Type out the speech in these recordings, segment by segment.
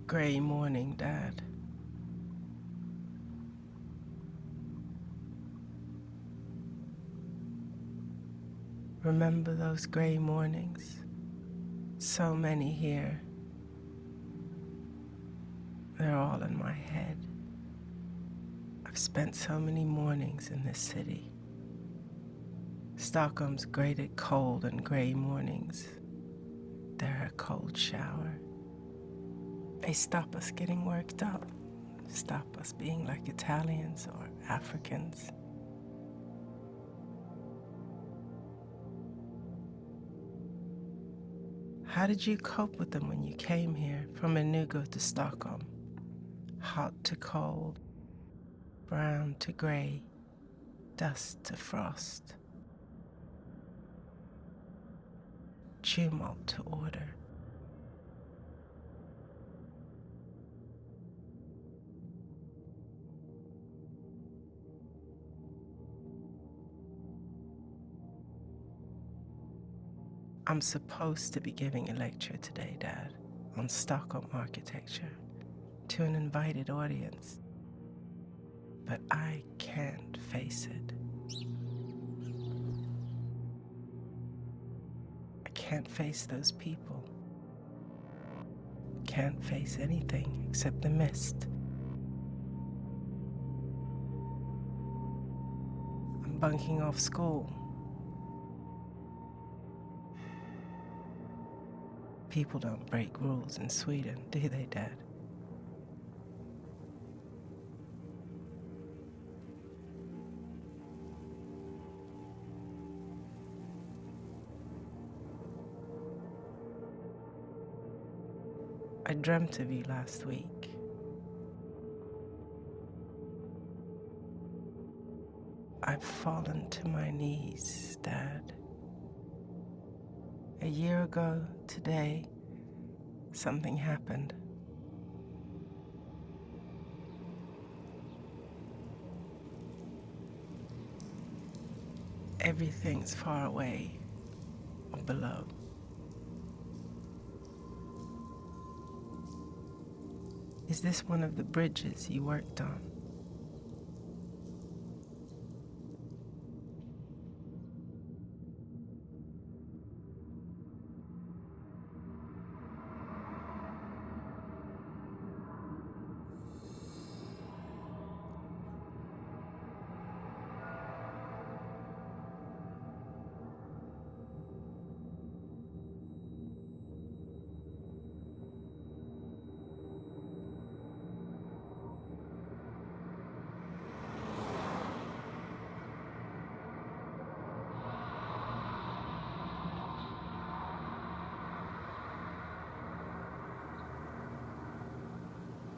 Grey morning, Dad. Remember those grey mornings? So many here. They're all in my head. I've spent so many mornings in this city. Stockholm's great at cold and grey mornings. They're a cold shower. They stop us getting worked up, stop us being like Italians or Africans. How did you cope with them when you came here from Enugu to Stockholm? Hot to cold, brown to grey, dust to frost, tumult to order. I'm supposed to be giving a lecture today, Dad, on Stockholm architecture to an invited audience, but I can't face it. I can't face those people. Can't face anything except the mist. I'm bunking off school. People don't break rules in Sweden, do they, Dad? I dreamt of you last week. I've fallen to my knees, Dad. A year ago today, something happened. Everything's far away or below. Is this one of the bridges you worked on?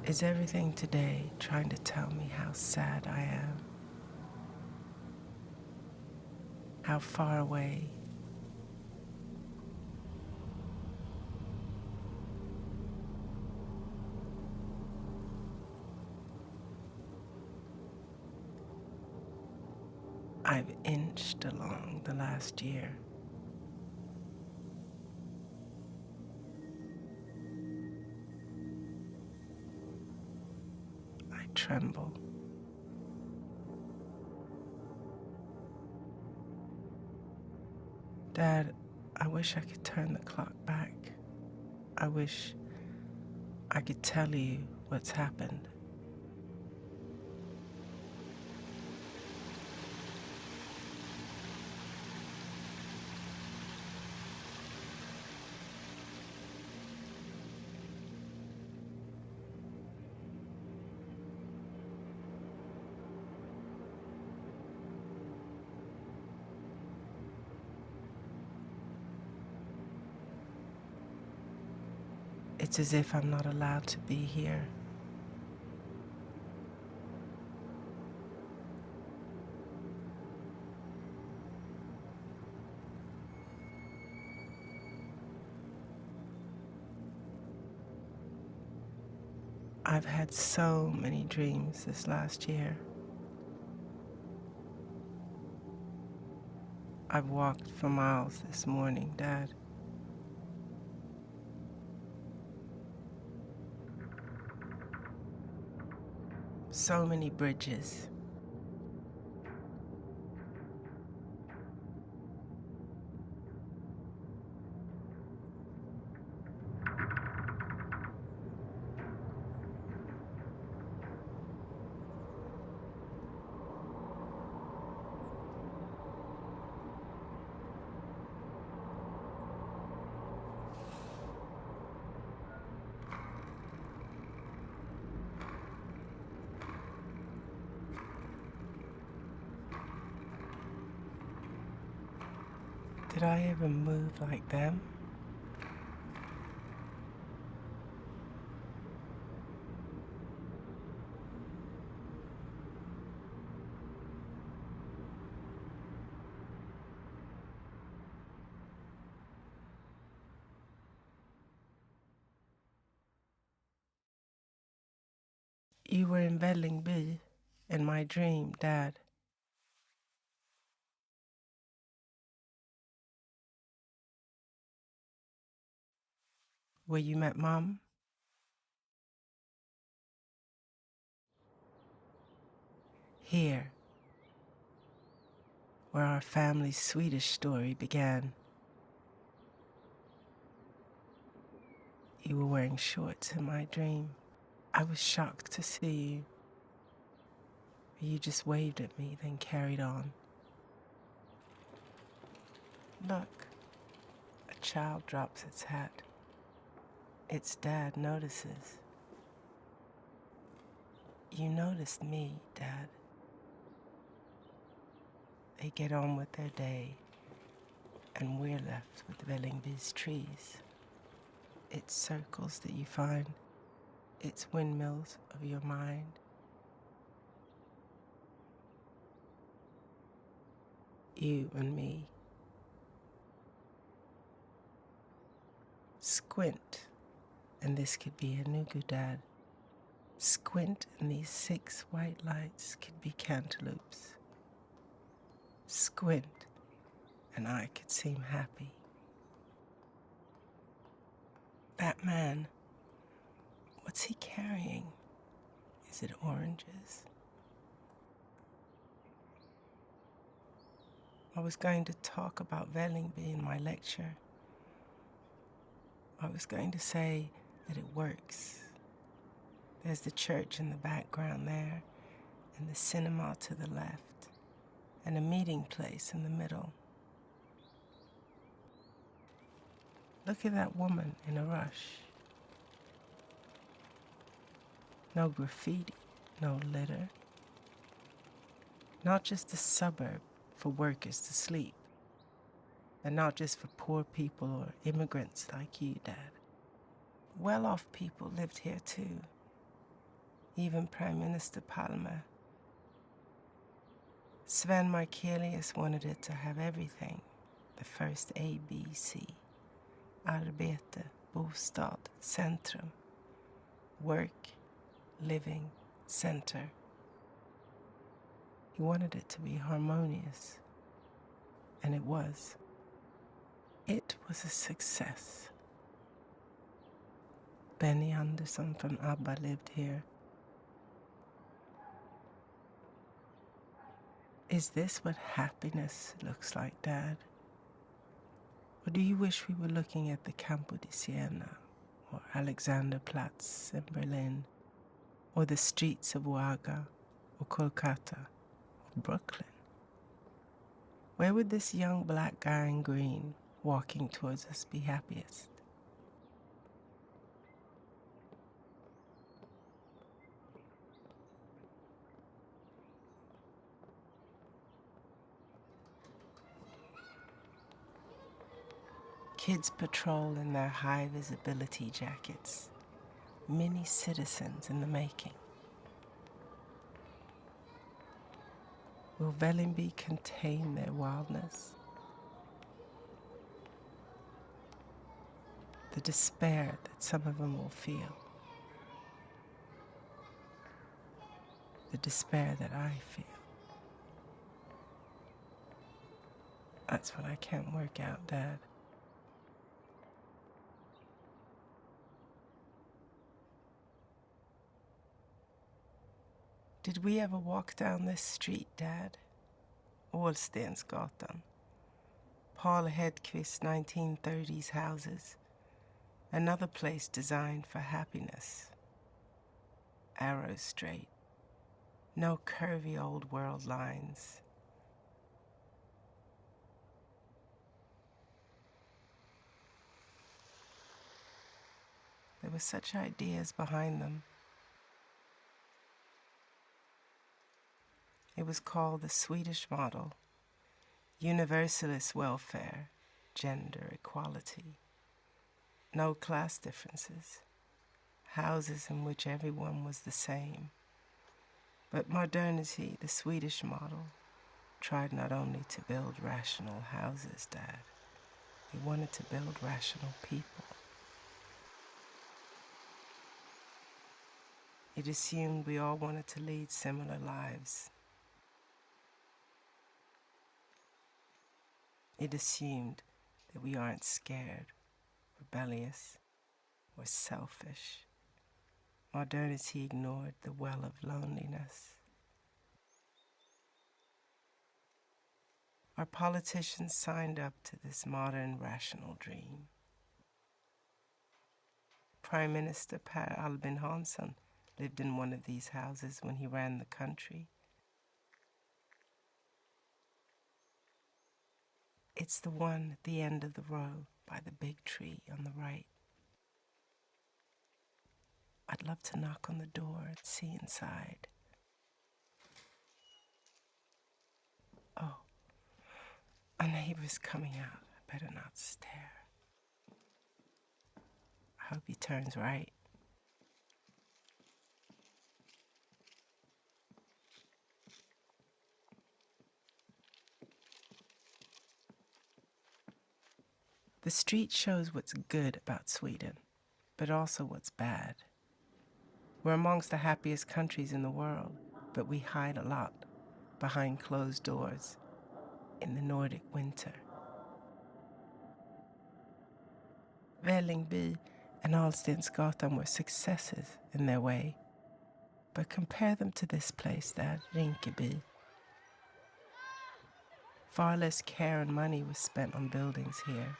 Is everything today trying to tell me how sad I am? How far away? I've inched along the last year. I tremble. Dad, I wish I could turn the clock back. I wish I could tell you what's happened. It's as if I'm not allowed to be here. I've had so many dreams this last year. I've walked for miles this morning, Dad. So many bridges. Did I ever move like them? You were in Vällingby in my dream, Dad. Where you met Mom? Here, where our family's Swedish story began. You were wearing shorts in my dream. I was shocked to see you. You just waved at me, then carried on. Look, a child drops its hat. Its dad notices. You noticed me, Dad. They get on with their day, and we're left with Vällingby's trees. Its circles that you find, its windmills of your mind. You and me. Squint, and this could be a Nugu, Dad. Squint, and these 6 white lights could be cantaloupes. Squint, and I could seem happy. That man, what's he carrying? Is it oranges? I was going to talk about Vällingby in my lecture. I was going to say that it works. There's the church in the background there, and the cinema to the left, and a meeting place in the middle. Look at that woman in a rush. No graffiti, no litter. Not just a suburb for workers to sleep, and not just for poor people or immigrants like you, Dad. Well-off people lived here too. Even Prime Minister Palme. Sven Markelius wanted it to have everything. The first ABC. Arbete, bostad, centrum. Work, living, center. He wanted it to be harmonious. And it was. It was a success. Benny Andersson from ABBA lived here. Is this what happiness looks like, Dad? Or do you wish we were looking at the Campo di Siena, or Alexanderplatz in Berlin, or the streets of Wagga, or Kolkata, or Brooklyn? Where would this young black guy in green walking towards us be happiest? Kids patrol in their high visibility jackets, mini citizens in the making. Will Vällingby contain their wildness? The despair that some of them will feel. The despair that I feel. That's what I can't work out, Dad. Did we ever walk down this street, Dad? Ålstensgatan. Paul Hedquist's 1930s houses. Another place designed for happiness. Arrow straight. No curvy old world lines. There were such ideas behind them. It was called the Swedish model, universalist welfare, gender equality, no class differences, houses in which everyone was the same. But modernity, the Swedish model, tried not only to build rational houses, Dad, it wanted to build rational people. It assumed we all wanted to lead similar lives. It assumed that we aren't scared, rebellious, or selfish. Modernity ignored the well of loneliness. Our politicians signed up to this modern rational dream. Prime Minister Per Albin Hansson lived in one of these houses when he ran the country. It's the one at the end of the row by the big tree on the right. I'd love to knock on the door and see inside. Oh, a neighbor's coming out. I better not stare. I hope he turns right. The street shows what's good about Sweden, but also what's bad. We're amongst the happiest countries in the world, but we hide a lot behind closed doors in the Nordic winter. Vällingby and Alstensgatan were successes in their way, but compare them to this place, that Rinkeby. Far less care and money was spent on buildings here.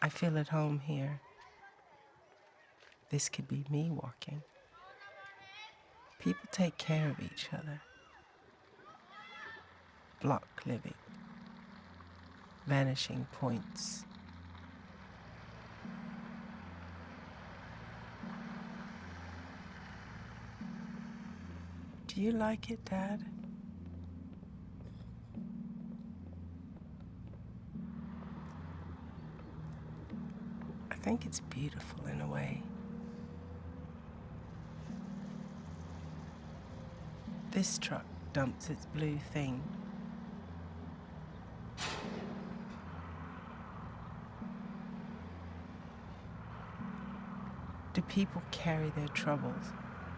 I feel at home here. This could be me walking. People take care of each other. Block living. Vanishing points. Do you like it, Dad? I think it's beautiful in a way. This truck dumps its blue thing. Do people carry their troubles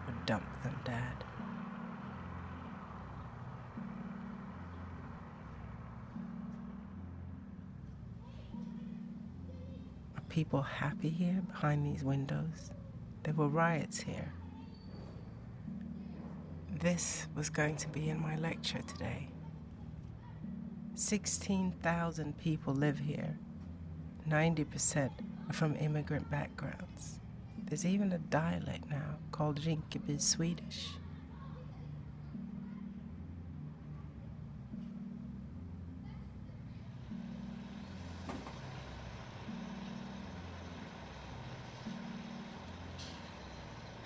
or dump them, Dad? Are people happy here behind these windows? There were riots here. This was going to be in my lecture today. 16,000 people live here. 90% are from immigrant backgrounds. There's even a dialect now called Rinkeby Swedish.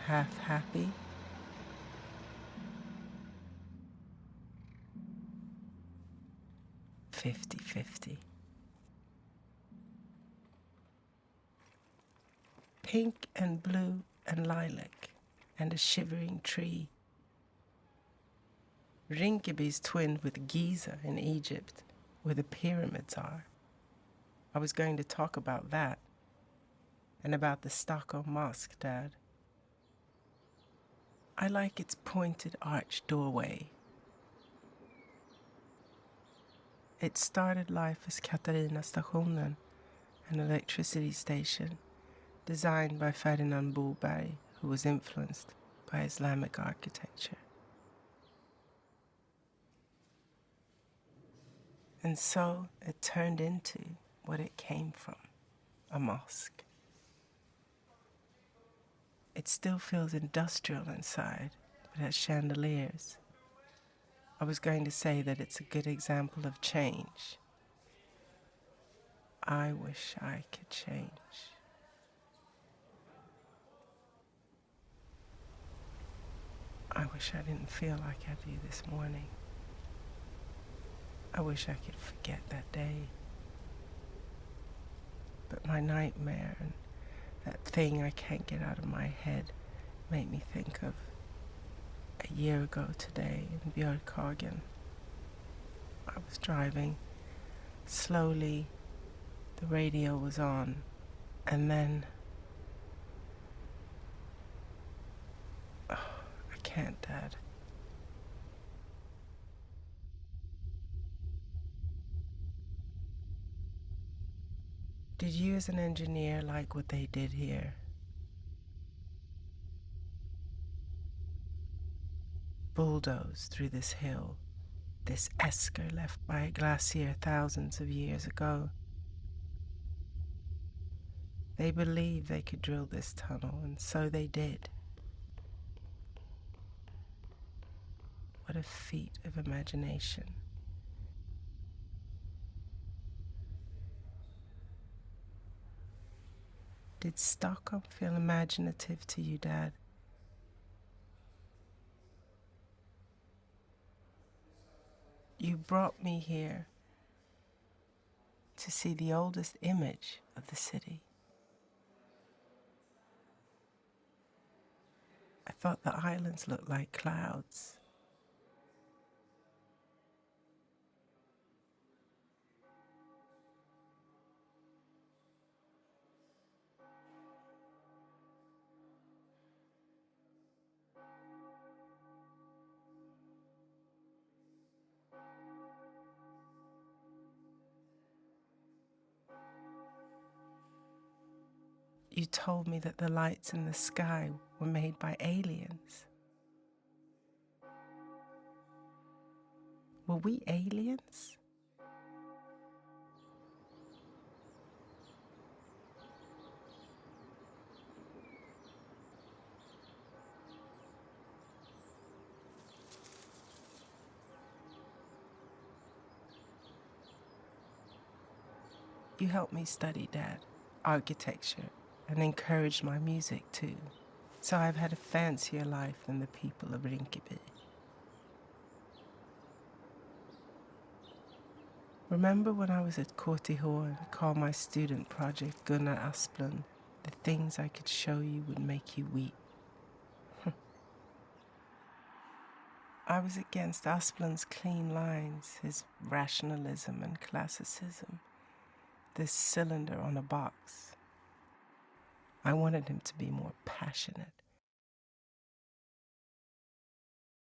Half happy, 50-50. Pink and blue and lilac and a shivering tree. Rinkeby's twinned with Giza in Egypt, where the pyramids are. I was going to talk about that and about the Stockholm mosque, Dad. I like its pointed arched doorway. It started life as Katarina Stationen an electricity station designed by Ferdinand Bulbay, who was influenced by Islamic architecture. And so it turned into what it came from, a mosque. It still feels industrial inside, but has chandeliers. I was going to say that it's a good example of change. I wish I could change. I wish I didn't feel like I do this morning. I wish I could forget that day. But my nightmare and that thing I can't get out of my head made me think of a year ago today in Björkhagen. I was driving. Slowly, the radio was on, and then... Oh, I can't, Dad. Did you as an engineer like what they did here? Bulldoze through this hill, this esker left by a glacier thousands of years ago. They believed they could drill this tunnel, and so they did. What a feat of imagination. Did Stockholm feel imaginative to you, Dad? You brought me here to see the oldest image of the city. I thought the islands looked like clouds. You told me that the lights in the sky were made by aliens. Were we aliens? You helped me study, Dad, architecture, and encouraged my music too. So I've had a fancier life than the people of Rinkeby. Remember when I was at KTH and called my student project Gunnar Asplund, the things I could show you would make you weep? I was against Asplund's clean lines, his rationalism and classicism, this cylinder on a box. I wanted him to be more passionate.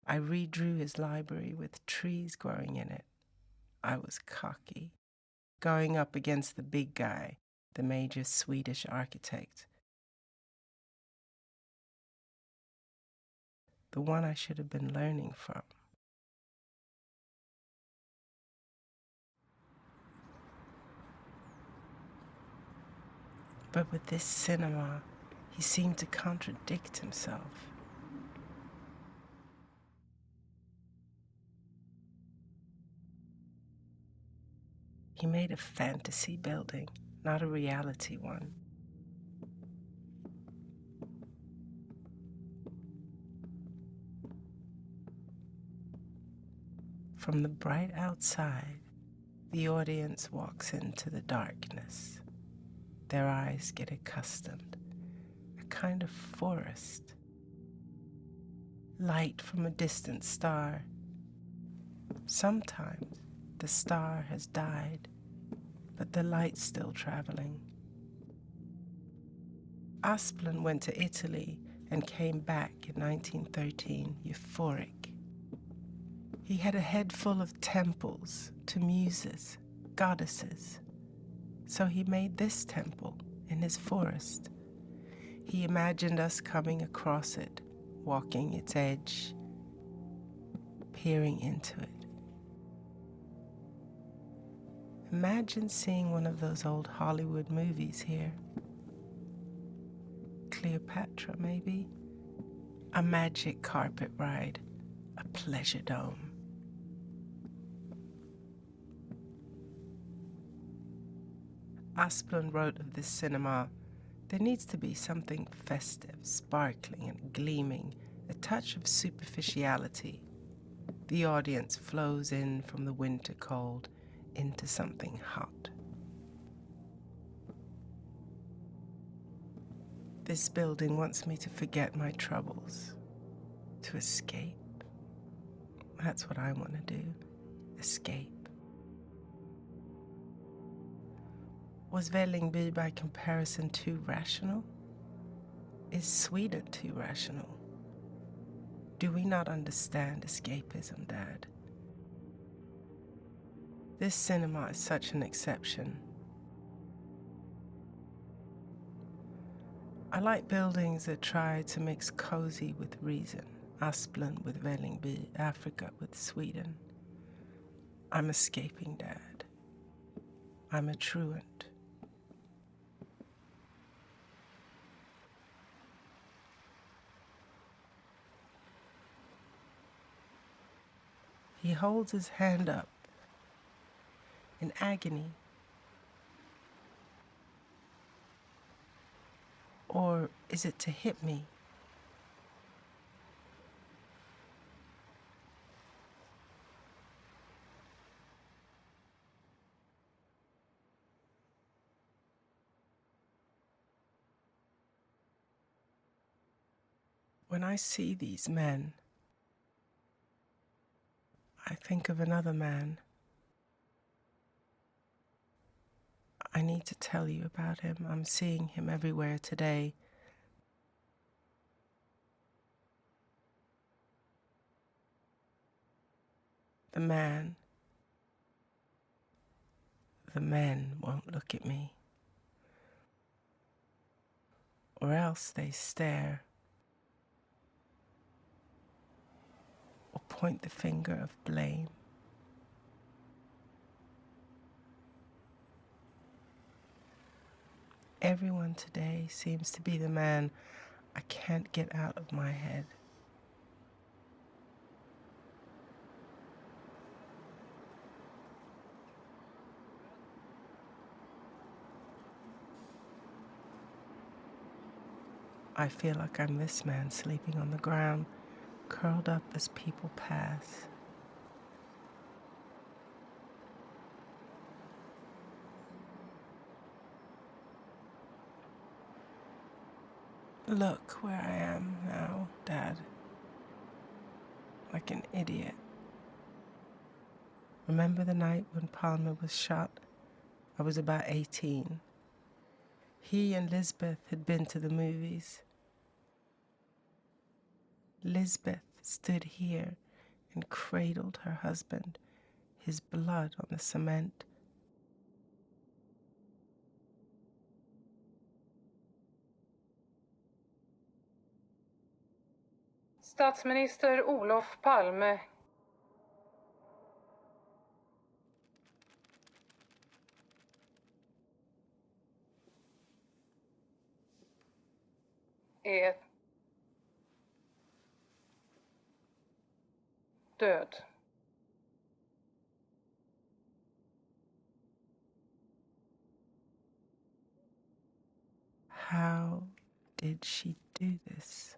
I redrew his library with trees growing in it. I was cocky, going up against the big guy, the major Swedish architect. The one I should have been learning from. But with this cinema, he seemed to contradict himself. He made a fantasy building, not a reality one. From the bright outside, the audience walks into the darkness. Their eyes get accustomed, a kind of forest. Light from a distant star. Sometimes the star has died, but the light's still traveling. Asplund went to Italy and came back in 1913 euphoric. He had a head full of temples to muses, goddesses. So he made this temple in his forest. He imagined us coming across it, walking its edge, peering into it. Imagine seeing one of those old Hollywood movies here. Cleopatra, maybe? A magic carpet ride, a pleasure dome. Asplund wrote of this cinema, there needs to be something festive, sparkling and gleaming, a touch of superficiality. The audience flows in from the winter cold into something hot. This building wants me to forget my troubles, to escape. That's what I want to do, escape. Was Vällingby by comparison too rational? Is Sweden too rational? Do we not understand escapism, Dad? This cinema is such an exception. I like buildings that try to mix cozy with reason, Asplund with Vällingby, Africa with Sweden. I'm escaping, Dad. I'm a truant. He holds his hand up in agony. Or is it to hit me? When I see these men, I think of another man. I need to tell you about him. I'm seeing him everywhere today. The men won't look at me. Or else they stare. Or point the finger of blame. Everyone today seems to be the man I can't get out of my head. I feel like I'm this man sleeping on the ground, curled up as people pass. Look where I am now, Dad. Like an idiot. Remember the night when Palmer was shot? I was about 18. He and Lisbeth had been to the movies. Lisbeth stood here and cradled her husband, his blood on the cement. Statsminister Olof Palme är död. How did she do this?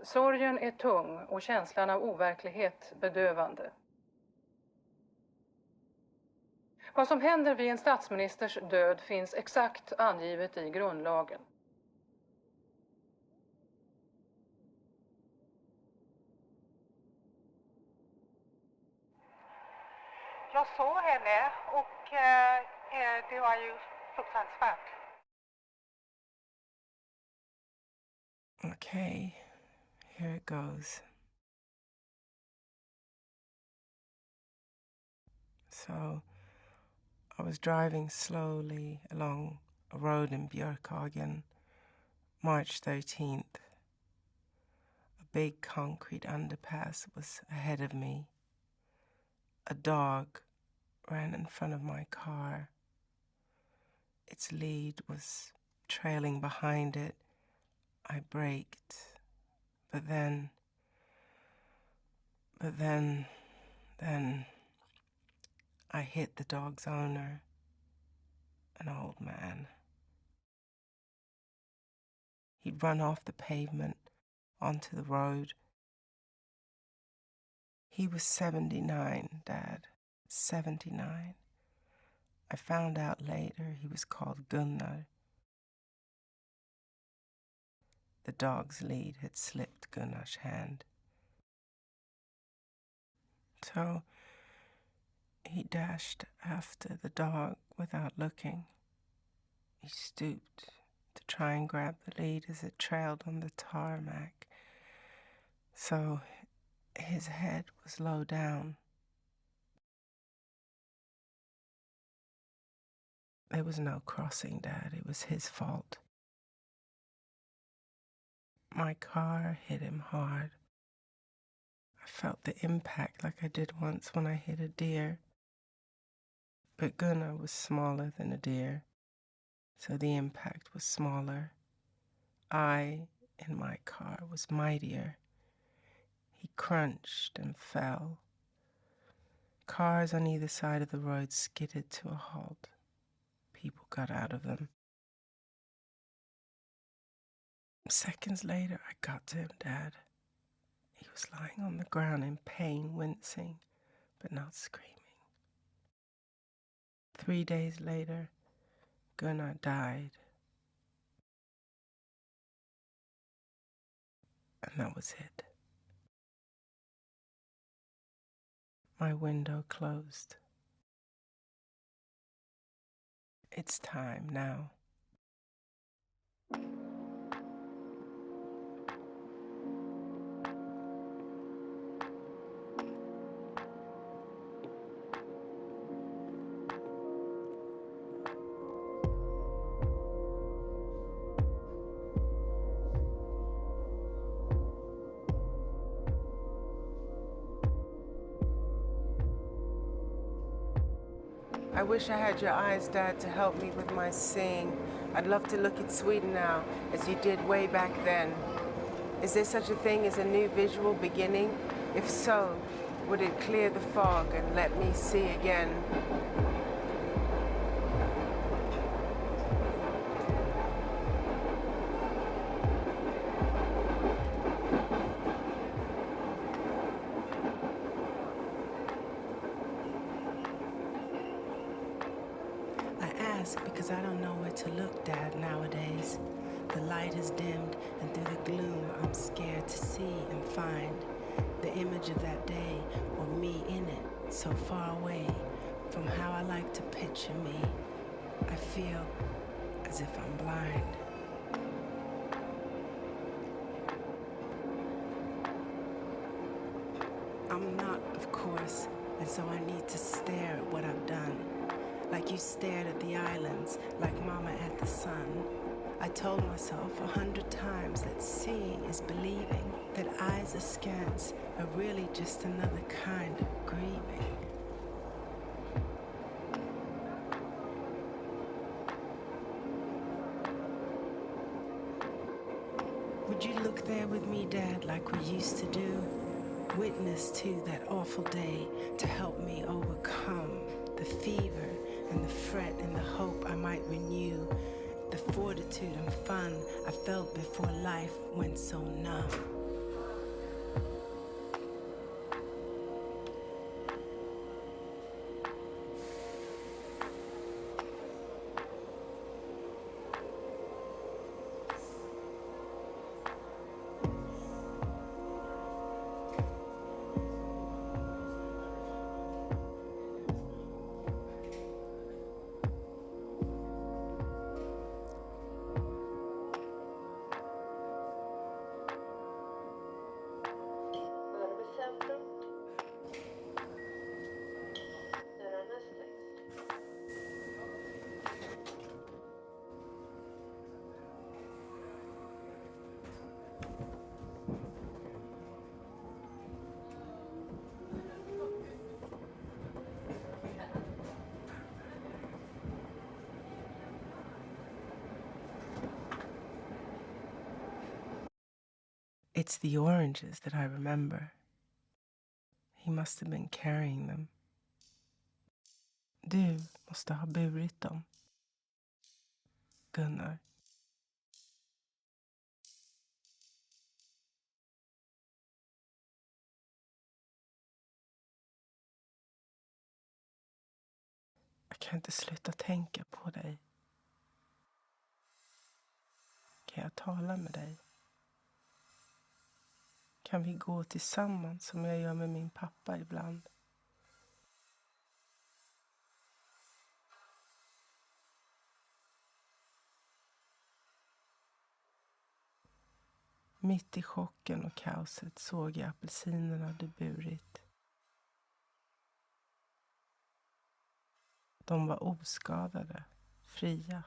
Sorgen är tung och känslan av overklighet bedövande. Vad som händer vid en statsministers död finns exakt angivet i grundlagen. Jag såg henne och det var ju fruktansvärt. Okay, here it goes. So I was driving slowly along a road in Björkhagen, March 13th. A big concrete underpass was ahead of me. A dog ran in front of my car. Its lead was trailing behind it. I braked, but then I hit the dog's owner, an old man. He'd run off the pavement onto the road. He was 79, Dad, 79. I found out later he was called Gunnar. The dog's lead had slipped Gunnar's hand. So he dashed after the dog without looking. He stooped to try and grab the lead as it trailed on the tarmac. So his head was low down. There was no crossing, Dad. It was his fault. My car hit him hard. I felt the impact like I did once when I hit a deer. But Gunnar was smaller than a deer, so the impact was smaller. I, in my car, was mightier. He crunched and fell. Cars on either side of the road skidded to a halt. People got out of them. Seconds later, I got to him, Dad. He was lying on the ground in pain, wincing, but not screaming. 3 days later, Gunnar died. And that was it. My window closed. It's time now. I wish I had your eyes, Dad, to help me with my seeing. I'd love to look at Sweden now, as you did way back then. Is there such a thing as a new visual beginning? If so, would it clear the fog and let me see again? Because I don't know where to look, Dad, nowadays. The light is dimmed, and through the gloom I'm scared to see and find the image of that day or me in it, so far away from how I like to picture me. I feel as if I'm blind. I'm not, of course, and so I need to stare at what I've done. Like you stared at the islands, like Mama at the sun. I told myself 100 times that seeing is believing, that eyes askance are really just another kind of grieving. Would you look there with me, Dad, like we used to do? Witness to that awful day to help me overcome the fever and the fret and the hope I might renew, the fortitude and fun I felt before life went so numb. It's the oranges that I remember. He must have been carrying them. Du måste ha burit dem. Gunnar. Jag kan inte sluta tänka på dig. Kan jag tala med dig? Kan vi gå tillsammans som jag gör med min pappa ibland? Mitt i chocken och kaoset såg jag apelsinerna du burit. De var oskadade, fria.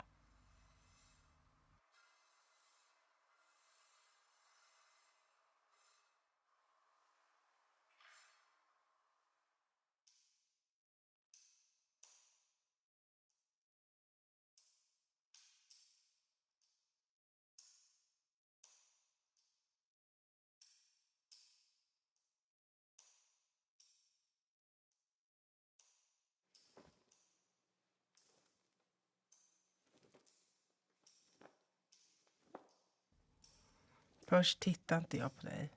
Först tittade inte jag på dig.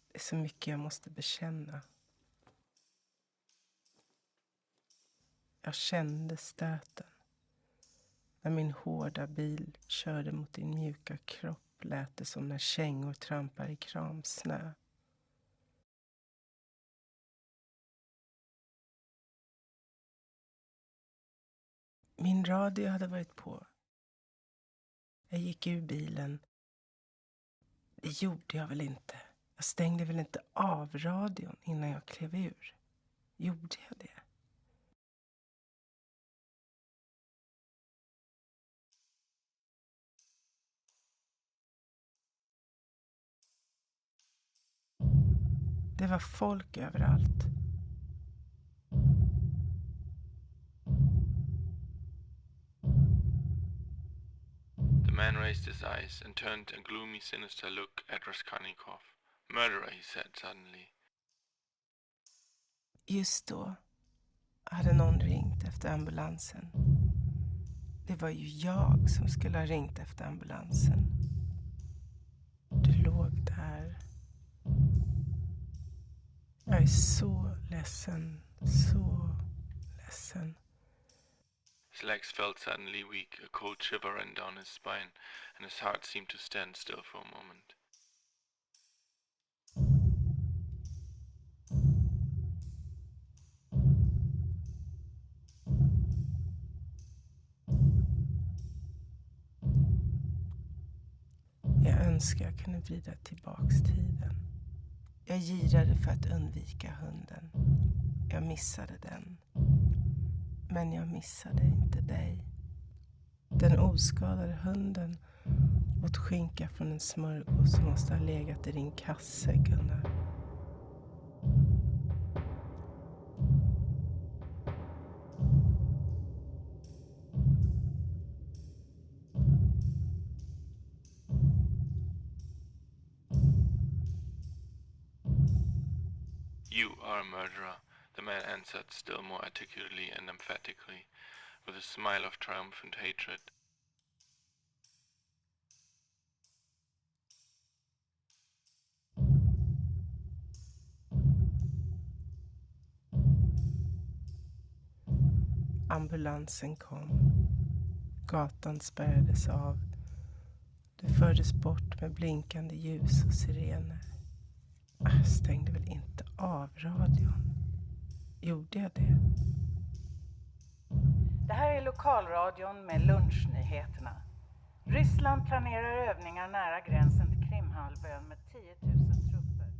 Det är så mycket jag måste bekänna. Jag kände stöten. När min hårda bil körde mot din mjuka kropp lät det som när kängor trampar i kramsnö. Min radio hade varit på. Jag gick ur bilen. Det gjorde jag väl inte. Jag stängde väl inte av radion innan jag klev ur. Gjorde jag det? Det var folk överallt. The man raised his eyes and turned a gloomy, sinister look at Raskolnikov. Murderer, he said suddenly. Just då hade någon ringt efter ambulansen. Det var ju jag som skulle ha ringt efter ambulansen. Du låg där. Jag är så ledsen, så ledsen. His legs felt suddenly weak, a cold shiver ran down his spine, and his heart seemed to stand still for a moment. Jag önskar jag kunde vrida tillbaks tiden. Jag girade för att undvika hunden. Jag missade den. Men jag missade inte dig. Den oskadade hunden åt skinka från en smörgås som måste ha legat i din kasse, Gunnar. You are a murderer, the man answered still more articulately and emphatically, with a smile of triumphant hatred. Ambulansen kom. Gatan spärrades av. Du fördes bort med blinkande ljus och sirener. Jag stängde väl inte av radion? Gjorde jag det? Det här är lokalradion med lunchnyheterna. Ryssland planerar övningar nära gränsen till Krimhalvön med 10 000 trupper.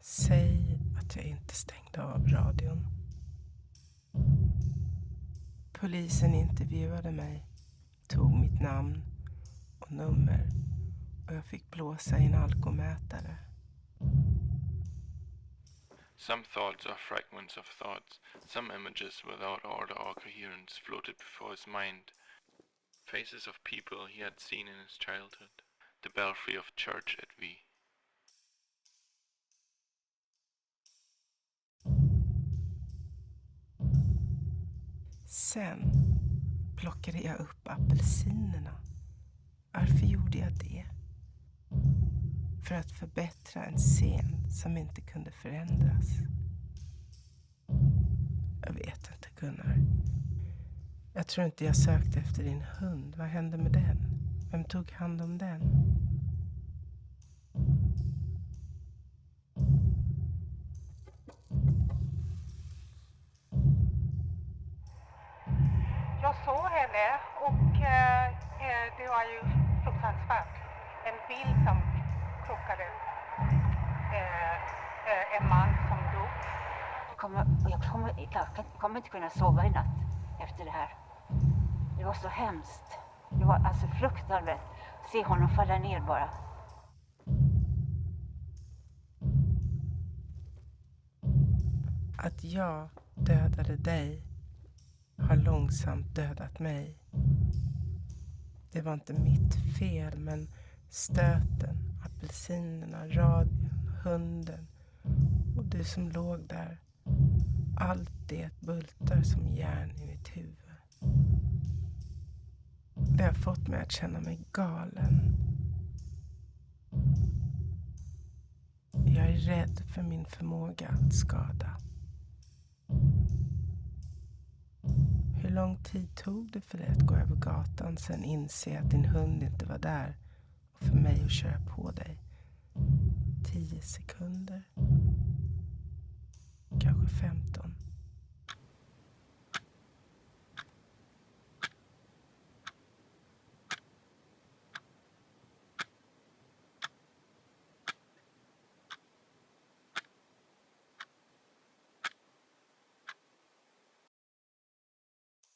Säg att jag inte stängde av radion. Polisen intervjuade mig, tog mitt namn och nummer och jag fick blåsa i en alkomätare. Some thoughts are fragments of thoughts, some images without order or coherence floated before his mind. Faces of people he had seen in his childhood. the belfry of church at V. Sen plockade jag upp apelsinerna. Varför gjorde jag det? För att förbättra en scen som inte kunde förändras. Jag vet inte, Gunnar. Jag tror inte jag sökte efter din hund. Vad hände med den? Vem tog hand om den? Jag såg henne och det var ju fruktansvärt. En bil som krockade. En man som dog. Jag kommer inte kunna sova i natt efter det här. Det var så hemskt. Det var alltså fruktansvärt. Se honom falla ner bara. Att jag dödade dig har långsamt dödat mig. Det var inte mitt fel, men stöten, apelsinerna, radion, hunden och du som låg där. Allt det bultar som järn i mitt huvud. Det har fått mig att känna mig galen. Jag är rädd för min förmåga att skada. Hur lång tid tog det för dig att gå över gatan, sen inse att din hund inte var där och för mig att köra på dig? 10 sekunder? Kanske 15.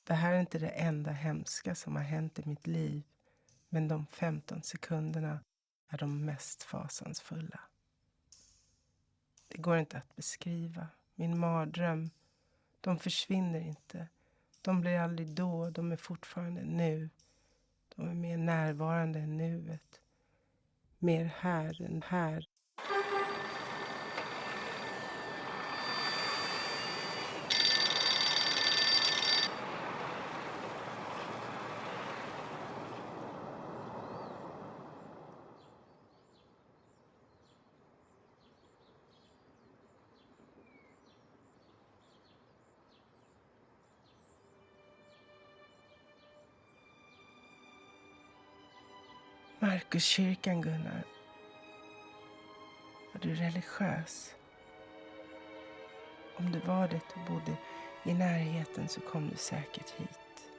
Det här är inte det enda hemska som har hänt i mitt liv, men de 15 sekunderna är de mest fasansfulla. Det går inte att beskriva. Min mardröm, de försvinner inte. De blir aldrig då, de är fortfarande nu. De är mer närvarande än nuet. Mer här än här. Markuskyrkan, Gunnar. Var du religiös? Om du var det och bodde i närheten så kom du säkert hit.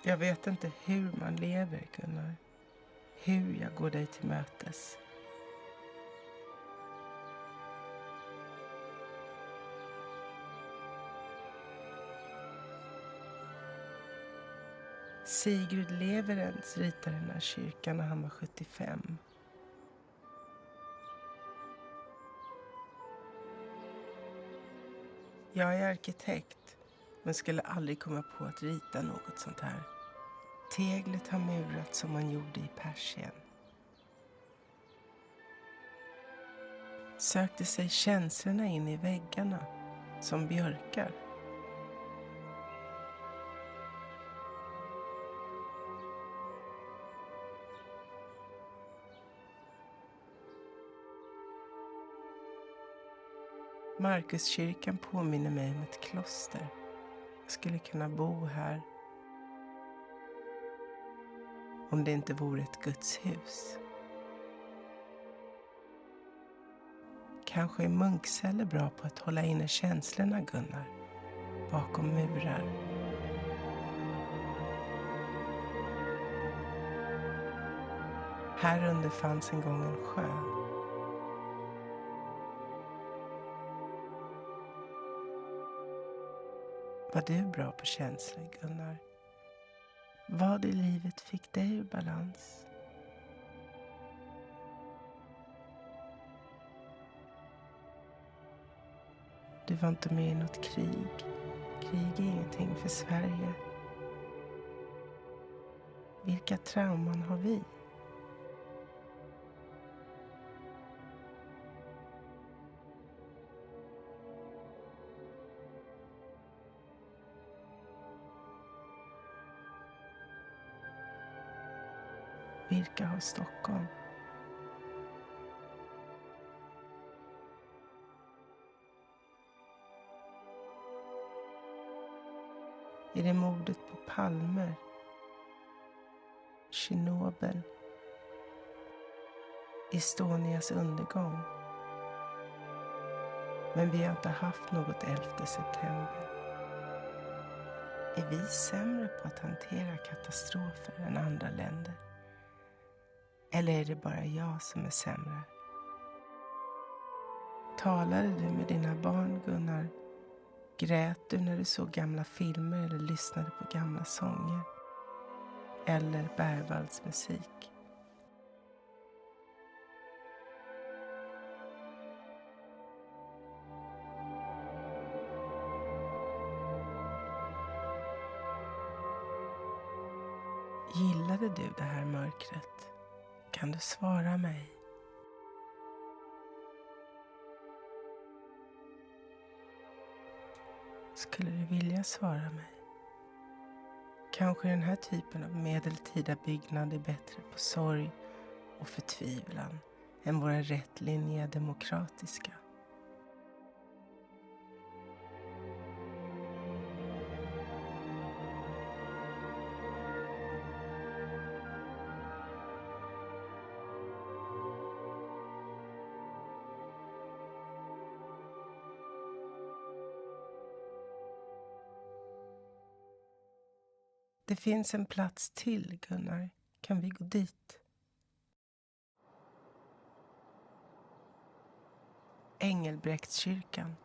Jag vet inte hur man lever, Gunnar. Hur jag går dig till mötes. Sigurd Leverens ritade den här kyrkan när han var 75. Jag är arkitekt, men skulle aldrig komma på att rita något sånt här. Teglet har murat som man gjorde i Persien. Sökte sig känslorna in i väggarna, som björkar. Markuskyrkan påminner mig om ett kloster. Jag skulle kunna bo här. Om det inte vore ett gudshus. Kanske är munkceller bra på att hålla inne känslorna, Gunnar. Bakom murar. Här under fanns en gång en sjö. Var du bra på känslor, Gunnar? Vad i livet fick dig ur balans? Du var inte med i något krig. Krig är ingenting för Sverige. Vilka trauman har vi? Vilka har Stockholm? Är det mordet på Palmer? Tjernobyl? Estonias undergång? Men vi har inte haft något 11 september. Är vi sämre på att hantera katastrofer än andra länder? Eller är det bara jag som är sämre? Talade du med dina barn, Gunnar? Grät du när du såg gamla filmer eller lyssnade på gamla sånger? Eller Bergvalls musik? Gillade du det här mörkret? Kan du svara mig? Skulle du vilja svara mig? Kanske den här typen av medeltida byggnad är bättre på sorg och förtvivlan än våra rättlinjiga demokratiska. Det finns en plats till, Gunnar. Kan vi gå dit? Engelbrektskyrkan.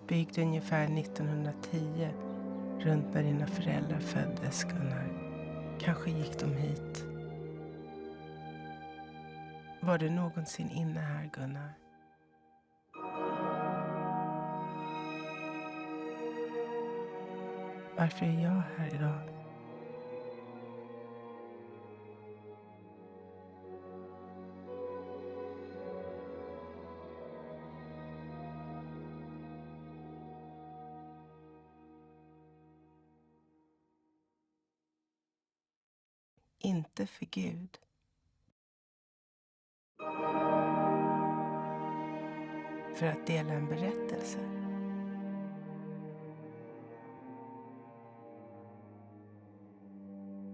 Byggd ungefär 1910, runt när dina föräldrar föddes, Gunnar. Kanske gick de hit. Var du någonsin inne här, Gunnar? Varför är jag här idag? Inte för Gud. För att dela en berättelse.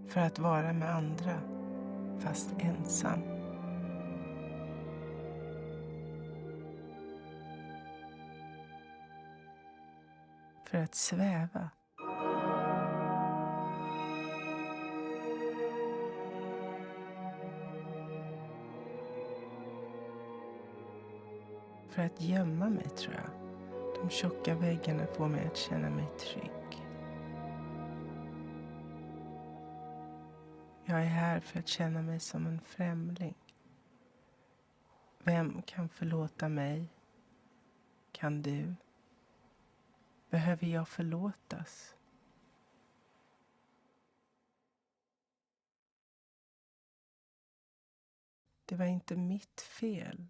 För att vara med andra, fast ensam. För att sväva. För att gömma mig, tror jag. De tjocka väggarna får mig att känna mig trygg. Jag är här för att känna mig som en främling. Vem kan förlåta mig? Kan du? Behöver jag förlåtas? Det var inte mitt fel.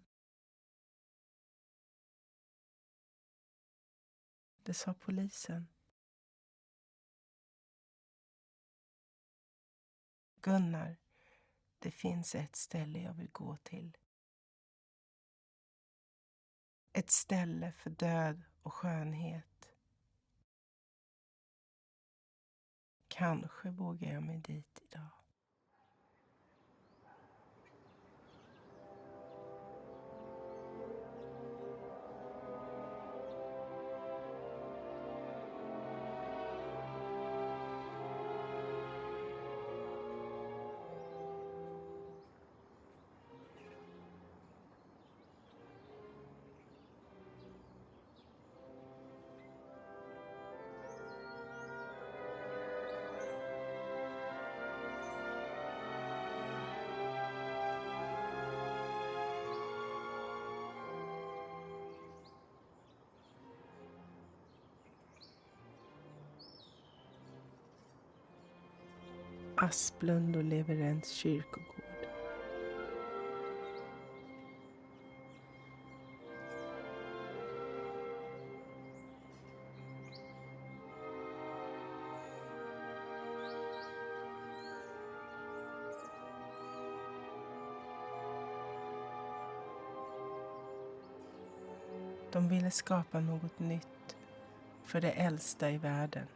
Det sa polisen. Gunnar, det finns ett ställe jag vill gå till. Ett ställe för död och skönhet. Kanske vågar jag mig dit idag. Asplund och Leverents kyrkogård. De ville skapa något nytt för det äldsta i världen.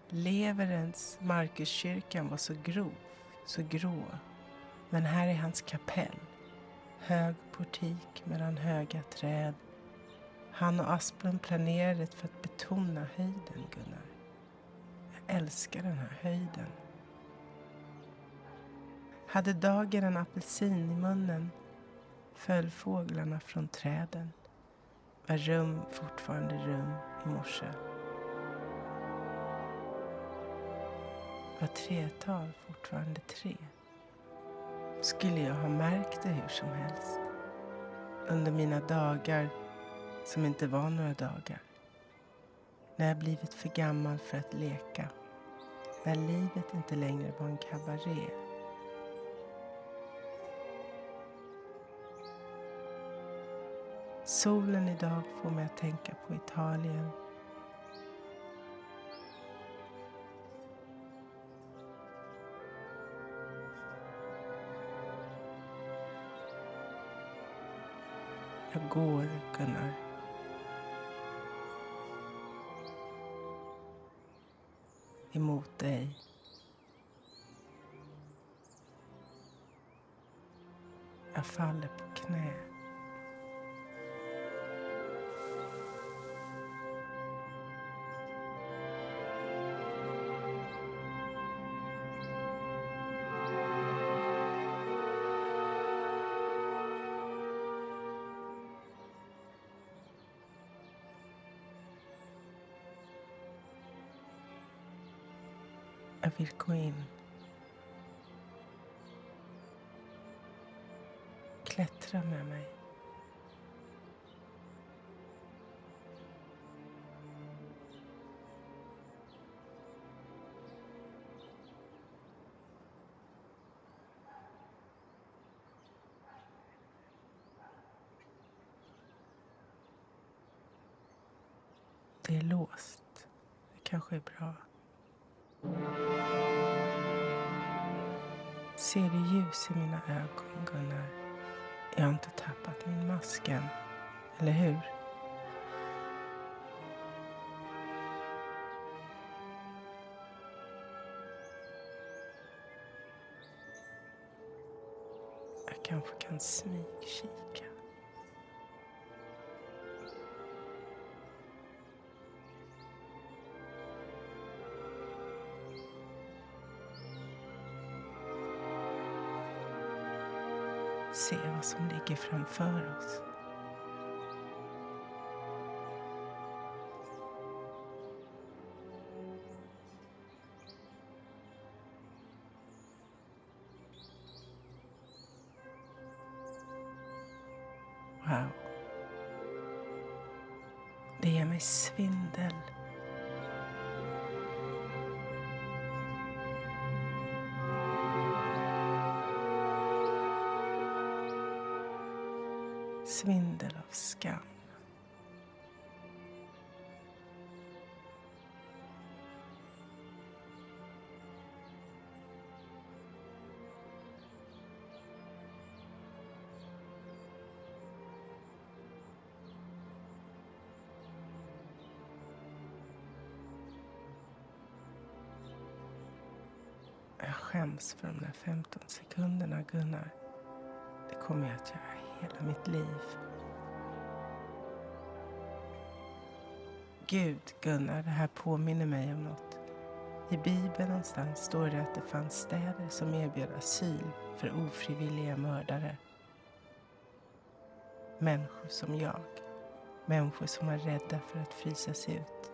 Leverens Markuskyrkan var så grov, så grå. Men här är hans kapell. Hög portik mellan höga träd. Han och Asplund planerade det för att betona höjden, Gunnar. Jag älskar den här höjden. Hade dagen en apelsin i munnen föll fåglarna från träden. Var rum fortfarande rum i morse. Var tretal fortfarande tre. Skulle jag ha märkt det hur som helst. Under mina dagar som inte var några dagar. När jag blivit för gammal för att leka. När livet inte längre var en kabaré. Solen idag får mig att tänka på Italien. Jag går, Gunnar. Emot dig. Jag faller på knä. Jag vill gå in. Klättra med mig. Det är låst. Det kanske är bra. Ser du ljus i mina ögon, Gunnar? Jag har inte tappat min mask än, eller hur? Jag kanske kan smygkika. Se vad som ligger framför oss. Wow. Det ger mig svindel. Svindel av skam. skäms för de där 15 sekunderna, Gunnar. Det kommer jag att göra hela mitt liv. Gud, Gunnar, det här påminner mig om något. I Bibeln någonstans står det att det fanns städer som erbjöd asyl för ofrivilliga mördare. Människor som jag. Människor som var rädda för att frysas ut.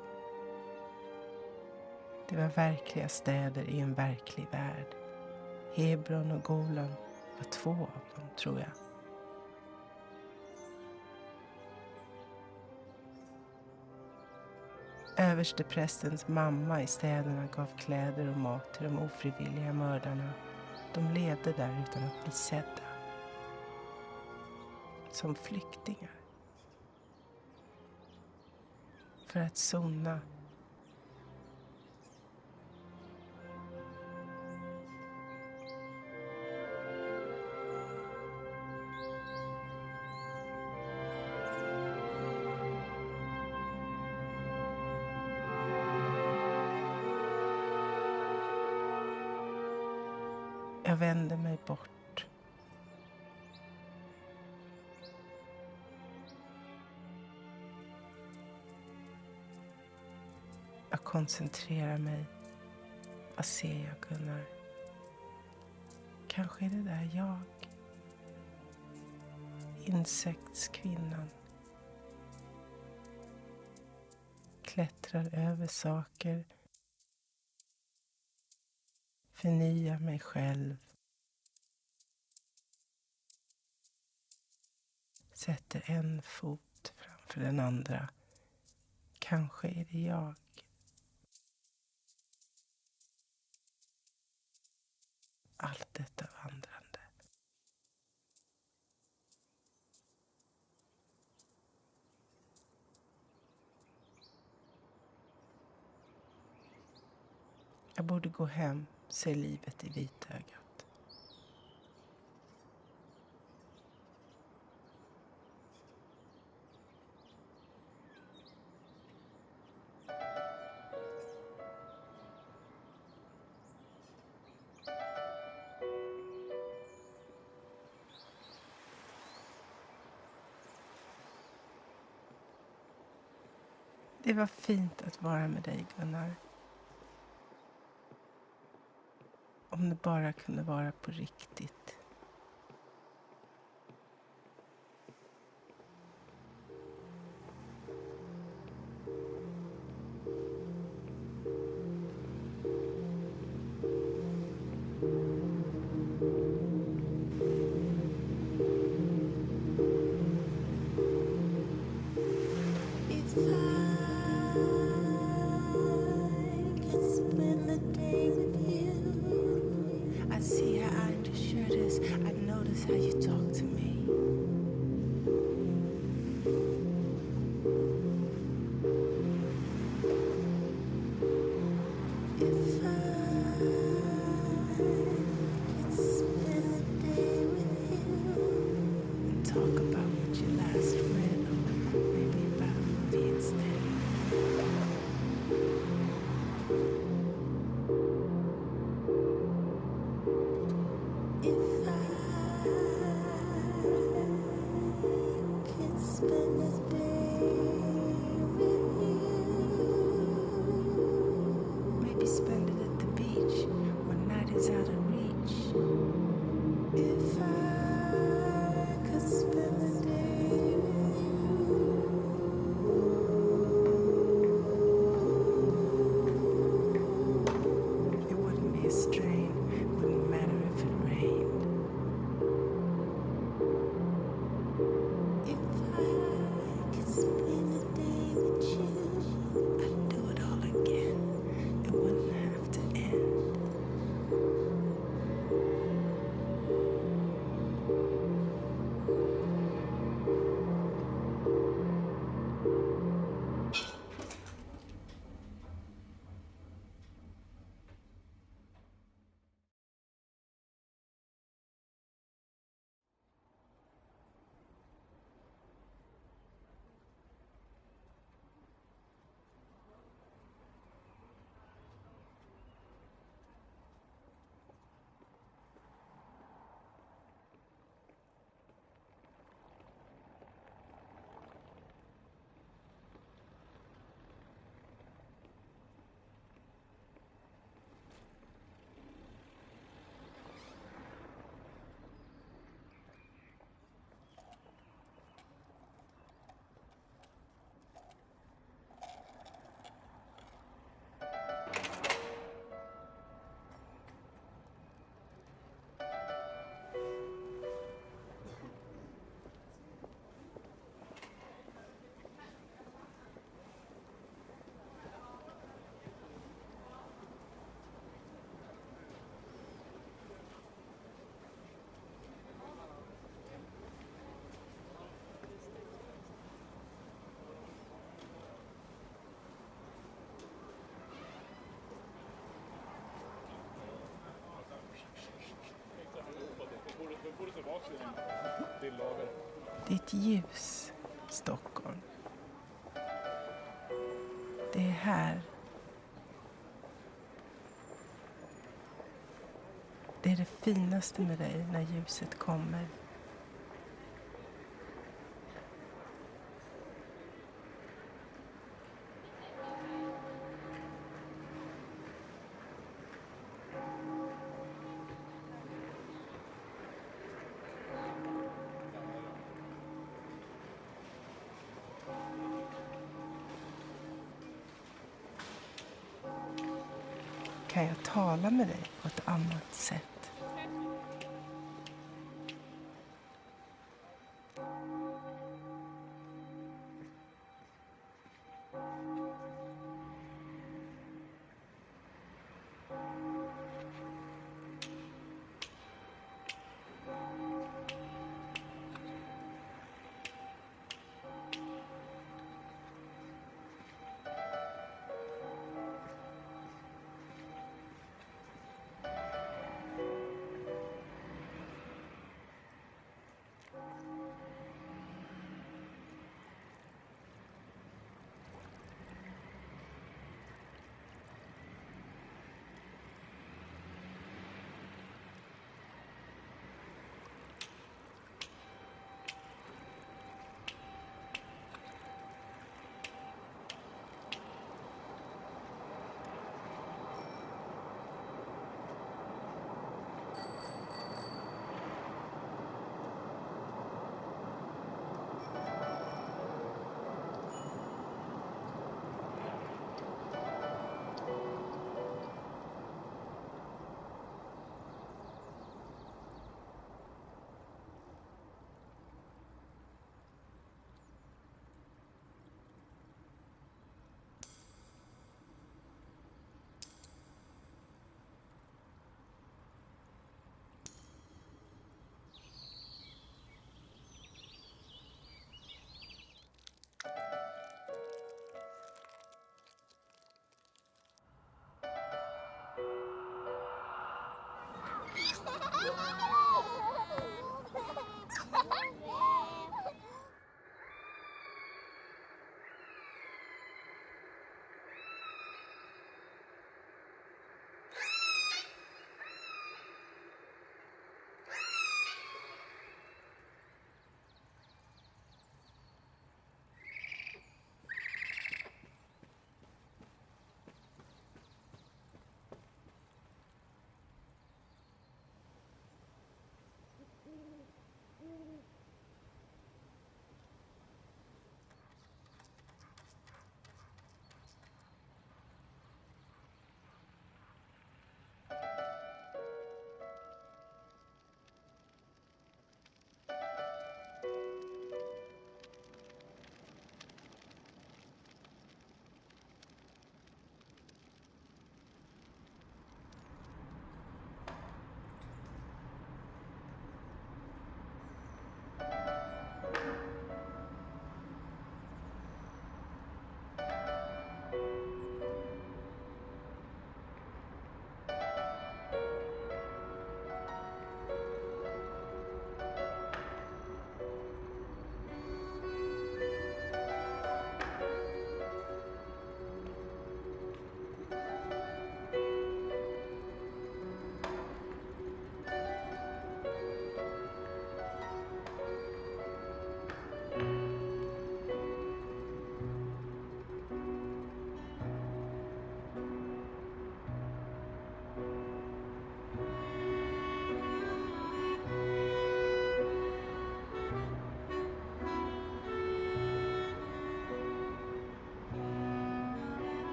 Det var verkliga städer i en verklig värld. Hebron och Golan var 2 av dem, tror jag. Översteprästens mamma i städerna gav kläder och mat till de ofrivilliga mördarna. De levde där utan att bli sedda. Som flyktingar. För att sona. Jag vände mig bort. Jag koncentrerar mig. Vad ser jag, Gunnar? Kanske är det där jag. Insektskvinnan. Klättrar över saker. Förnya mig själv. Sätter en fot framför den andra. Kanske är det jag. Allt detta vandrande. Jag borde gå hem, se livet i vitögat. Det var fint att vara med dig, Gunnar. Om det bara kunde vara på riktigt. How you talk to me. If I could spend a day with you and talk about what you last read, or maybe about a movie instead. If I spend a day with you. Maybe spend it at the beach when night is out of reach. If I could spend a day with you. It wouldn't be a strain, wouldn't matter if it rained. Spend a day with you, I'd do it all again. It wouldn't have to end. Ditt ljus, Stockholm. Det är här. Det är det finaste med dig när ljuset kommer. Kan jag tala med dig på ett annat sätt?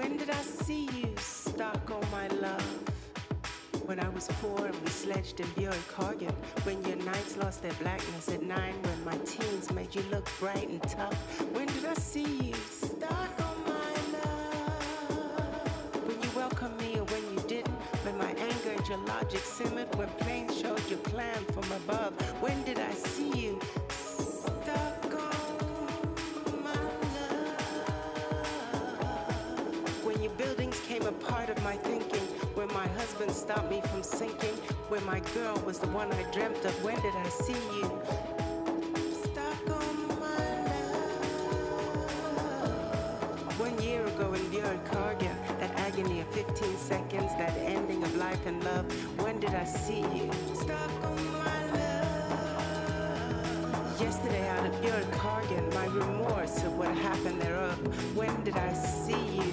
When did I see you, Stockholm, my love? When I was 4 and we sledged in Björkhagen. When your nights lost their blackness at 9. When my teens made you look bright and tough. When did I see you, Stockholm, my love? When you welcomed me or when you didn't. When my anger and your logic simmered. When planes showed your plan from above. When did I see you, buildings came a part of my thinking. When my husband stopped me from sinking. When my girl was the one I dreamt of. When did I see you? Stockholm, my love. 1 year ago in Björkhagen, that agony of 15 seconds, that ending of life and love. When did I see you? Stockholm, my love. Yesterday out of Björkhagen, my remorse of what happened thereof. When did I see you?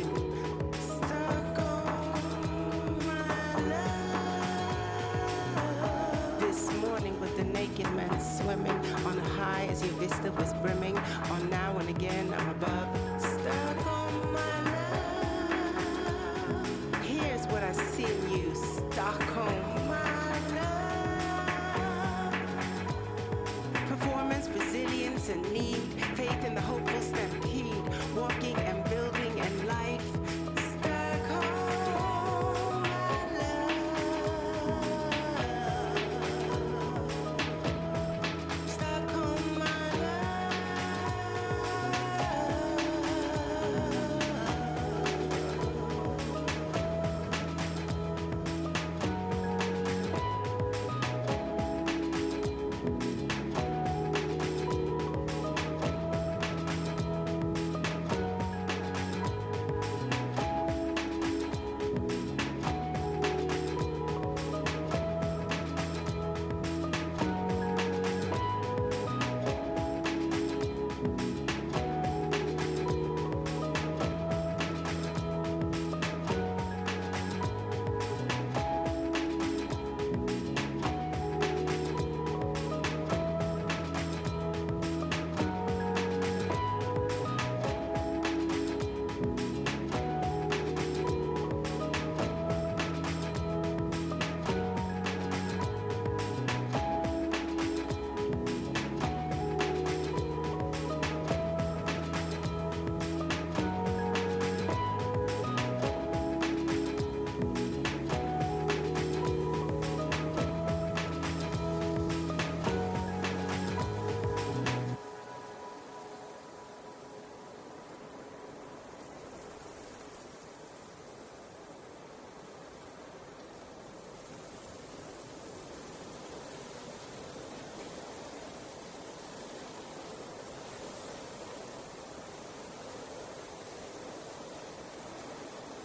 Naked man swimming on high as your vista was brimming. On now and again I'm above. Stockholm, my love. Here's what I see in you, Stockholm, my love. Performance, resilience and need. Faith in the hopeful stampede. Walking and building and life.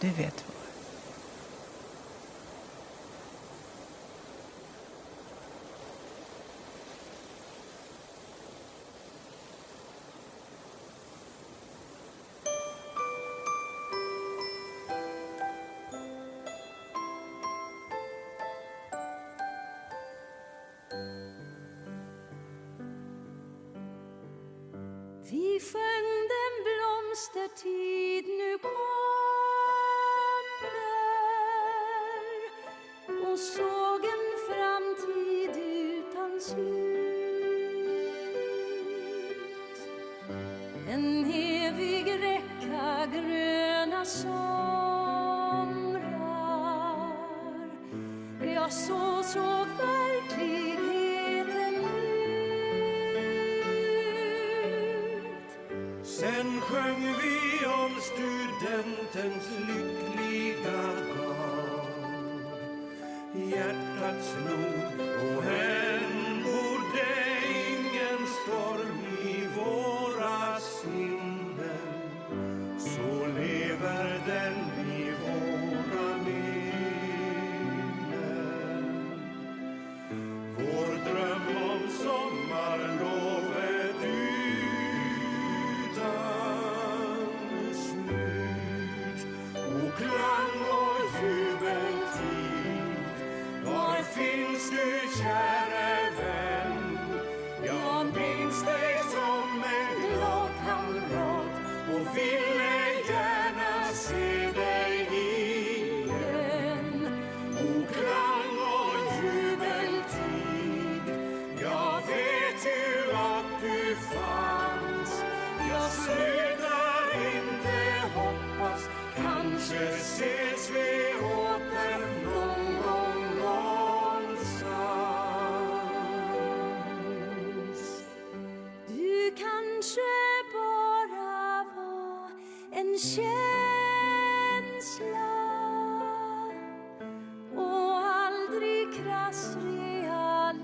Du vet vad. Vi sjöng den blomstertid nu kommer och såg en framtid utan slut. En evig räcka gröna somrar. Ja, så såg verkligheten ut. Sen sjöng vi om studentens lyckliga dag. Hjärtat slog och än bodde ingen storm i våra sinnen. Så lever den i våra minnen. Vår dröm om sommarlovet utan slut. Och klang och jubeltid. Var finns du, käre fanns. Jag slutar inte hoppas, kanske ses vi åter någon gång någonstans. Du kanske bara var en känsla och aldrig krass realitet.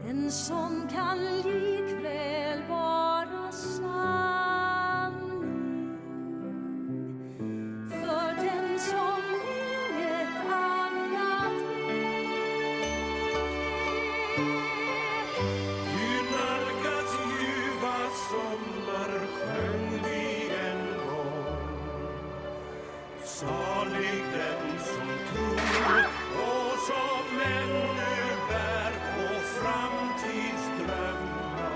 En sån kan likväl vara sanning för den som inget annat vet. Du nalkas ljuva sommar, sjöng vi en gång. Salig den som tror och som ännu bär på framtidsdrömmar.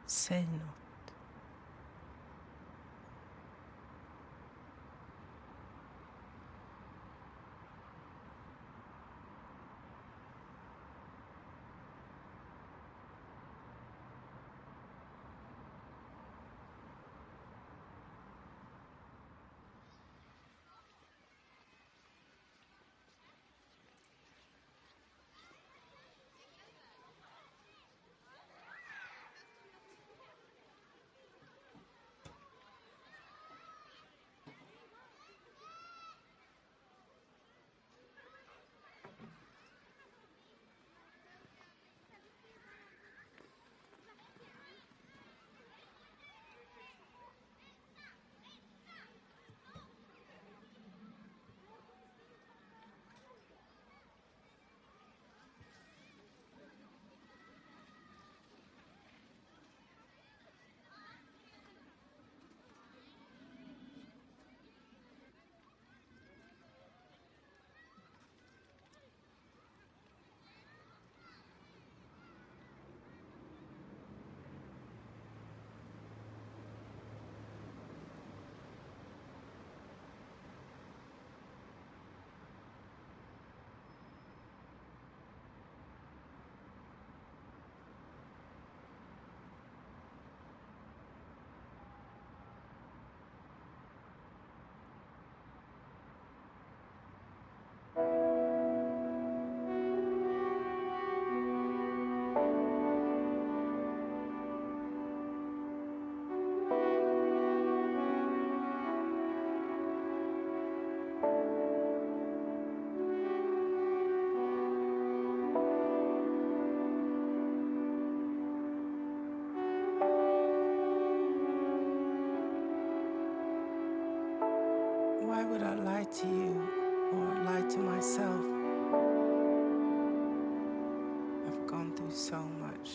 Säg något. Why would I lie to you or lie to myself? I've gone through so much.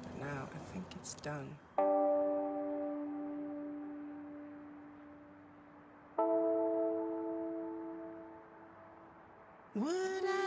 But now I think it's done. Would I